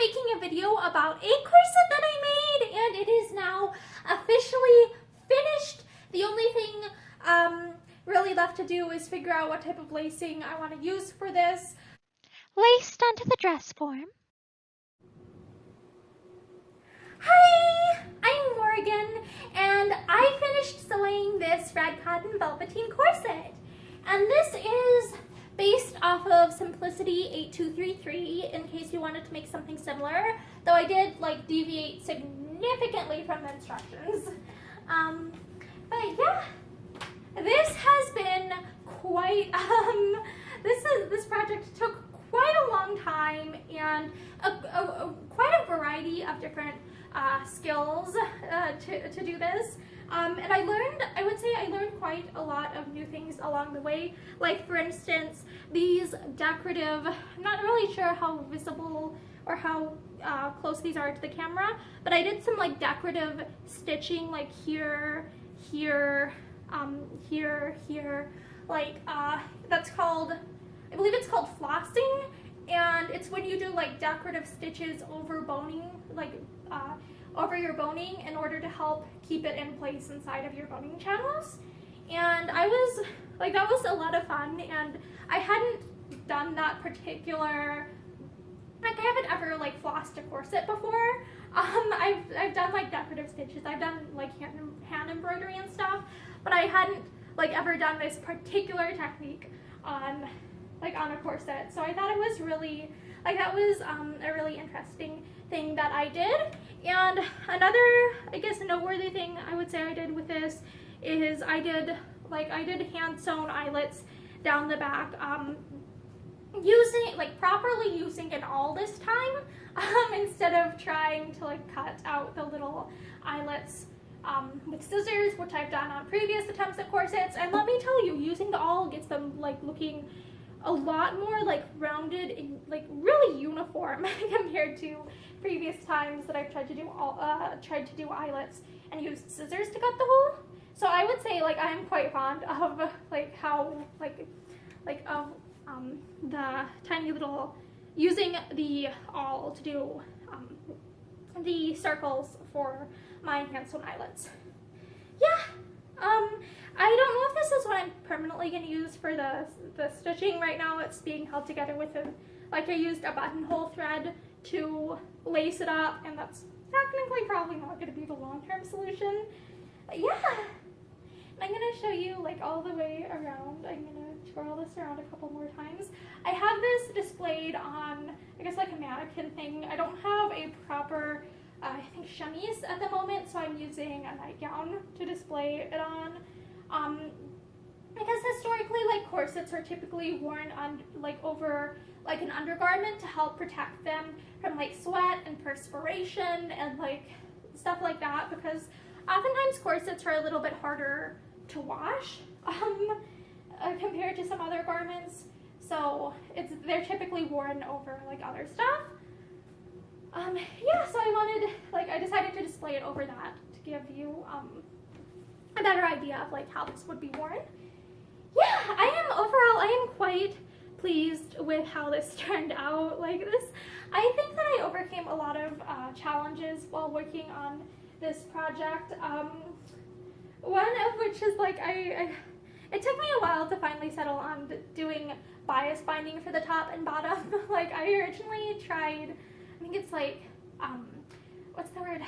making a video about a corset that I made, and it is now officially finished. The only thing really left to do is figure out what type of lacing I want to use for this. Laced onto the dress form. Hi, I'm Morgan, and I finished sewing this red cotton velveteen corset. And this is based off of Simplicity 8233, in case you wanted to make something similar, though I did deviate significantly from the instructions. But yeah, this has been quite, this project took quite a long time and quite a variety of different skills to do this. And I would say I learned quite a lot of new things along the way. Like, for instance, these decorative, I'm not really sure how visible or how close these are to the camera, but I did some decorative stitching, like here, here, here, that's called, I believe it's called flossing, and it's when you do decorative stitches over boning, over your boning in order to help keep it in place inside of your boning channels. And I was that was a lot of fun, and I hadn't done that particular, I haven't ever flossed a corset before. I've done decorative stitches, I've done hand embroidery and stuff, but I hadn't ever done this particular technique on a corset. So I thought it was really that was a really interesting thing that I did. And another, I guess, noteworthy thing I would say I did with this is I did hand sewn eyelets down the back, properly using an awl this time, instead of trying to cut out the little eyelets with scissors, which I've done on previous attempts at corsets. And let me tell you, using the awl gets them looking a lot more rounded and really uniform compared to previous times that I've tried to do eyelets and used scissors to cut the hole. So I would say I am quite fond of how the tiny little, using the awl to do the circles for my hand sewn eyelets. Yeah. I don't know if this is what I'm permanently going to use for the stitching. Right now it's being held together with I used a buttonhole thread to lace it up, and that's technically probably not going to be the long-term solution. But yeah, and I'm going to show you all the way around. I'm going to twirl this around a couple more times. I have this displayed on, I guess, a mannequin thing. I don't have a proper I think chemise at the moment, so I'm using a nightgown to display it on. Because historically, corsets are typically worn on over an undergarment to help protect them from sweat and perspiration and stuff like that, because oftentimes corsets are a little bit harder to wash compared to some other garments. So they're typically worn over other stuff. Yeah, so I wanted, I decided to display it over that to give you a better idea of how this would be worn. Yeah, I am quite pleased with how this turned out. I think that I overcame a lot of challenges while working on this project. One of which is it took me a while to finally settle on doing bias binding for the top and bottom. I originally tried, I think it's what's the word,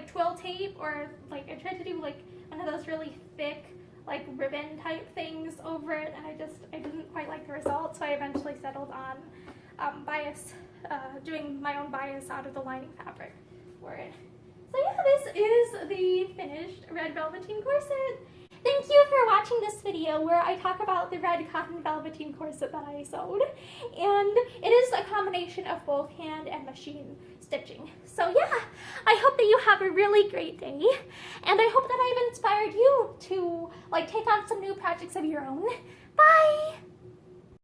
twill tape, or I tried to do one of those really thick ribbon type things over it, and I didn't quite like the result, so I eventually settled on doing my own bias out of the lining fabric for it. So yeah, this is the finished red velveteen corset. Thank you for watching this video where I talk about the red cotton velveteen corset that I sewed, and it is a combination of both hand and machine stitching. So yeah, I hope that you have a really great day, and I hope that I've inspired you to take on some new projects of your own. Bye!